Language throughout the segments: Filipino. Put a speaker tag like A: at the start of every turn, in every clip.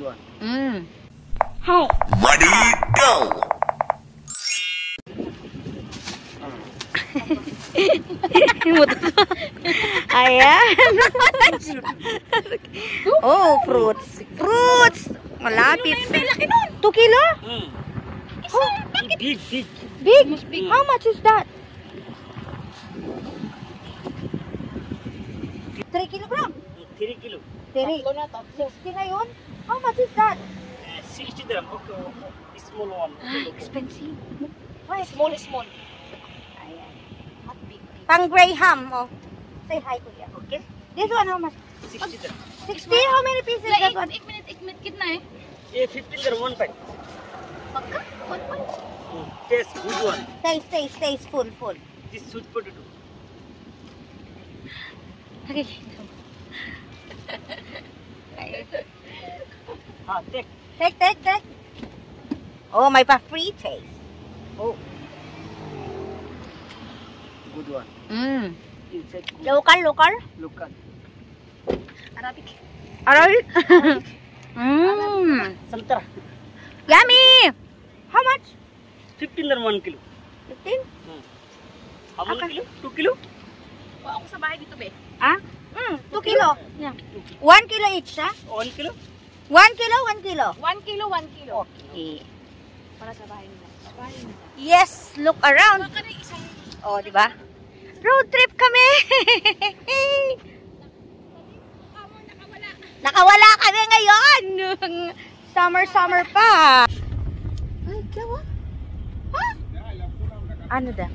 A: one.
B: Hi.
C: Ready, go!
B: Ayan. Oh, fruits. Fruits. Malapit. 2 kilo?
A: Oh, big.
B: Big? How much is that? 3 kilogram?
A: 3 kilo.
B: 3. 60 na yun? How much is that?
A: 60 dirham. Okay. Small one.
B: Expensive.
D: Small.
B: Ayan.
D: Not big.
B: Pang Graham, oh. Say hi, kuya. Okay? This one, how much?
A: 60 dirham.
B: 60? How many pieces that one?
D: एक मिनट कितना है?
A: ये 15 dirham one pack.
D: पक्का? 1 point?
A: Taste good one.
B: Taste, full.
A: This sweet potato.
B: Okay. Take. Oh, may pa-free taste. Oh.
A: Good one. Inside good.
B: Local?
A: Local.
D: Arabic.
B: Arabic?
A: Santara.
B: Yummy! How much?
A: 15 dirham 1 kilo.
B: 15?
A: How many kilo? 2 kilo?
D: Ako sa bahay dito, be.
B: Ah? 2 kilo. Yeah. 1 kilo each, ha?
A: 1 kilo?
B: 1 kilo, 1 kilo.
D: 1 kilo.
B: Okay.
D: Para sa bahay nila.
B: Yes, look around.
D: Baka na isang...
B: Oh, di ba? Road trip kami. Nakawala kami ngayon. Summer pa. Ay, gawa. Ha? Ano da?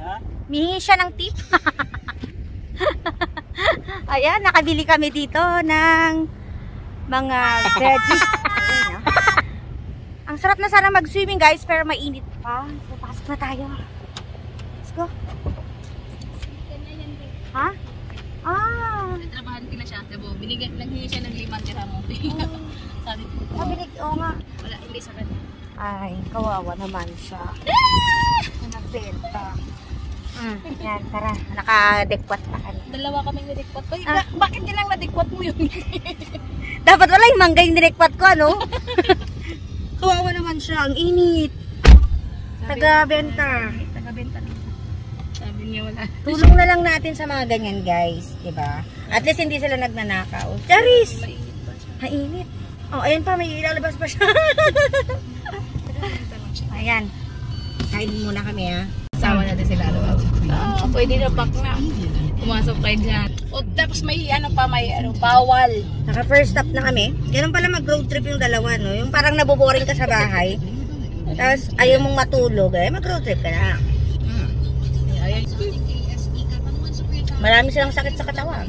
A: Ha?
B: Mihingi siya ng tip. Ayan, nakabili kami dito ng mga veggies. Ayan, oh. Ang sarap na sana mag-swimming, guys, pero mainit pa. So, pasok na tayo. Let's go. Ha? Ah.
D: Trabahan ko na siya. Diba? Naghingi siya ng 5 dirham mo. Sabi ko,
B: Mabilig, oo nga.
D: wala, hindi sa kanya.
B: Ay, kawawa naman siya. Nagbenta. Yan, tara. Naka-dekwat pa kami.
D: Dalawa kaming nadikwat ko. Bakit nilang nadikwat mo yun?
B: Dapat wala yung mangga yung dinekwat ko, ano? Kawawa naman siya. Ang init. Taga-benta.
D: Taga-benta na. Sabi niya wala.
B: Tulong na lang natin sa mga ganyan, guys. Diba? At least hindi sila nagnanakaw. Charis!
D: Mainit pa siya.
B: Mainit. Oh, ayan pa. May ilalabas pa siya. Ayan. Kain muna kami, ha?
D: Sama natin sila. Pwede na pack na. Pumasok kayo dyan. O, tapos may bawal.
B: Naka first stop na kami. Ganun pala mag-road trip yung dalawa, no? Yung parang naboboring ka sa bahay. Tapos ayaw mong matulog, eh. Mag-road trip ka na.
D: Ayan.
B: Marami silang sakit sa katawan.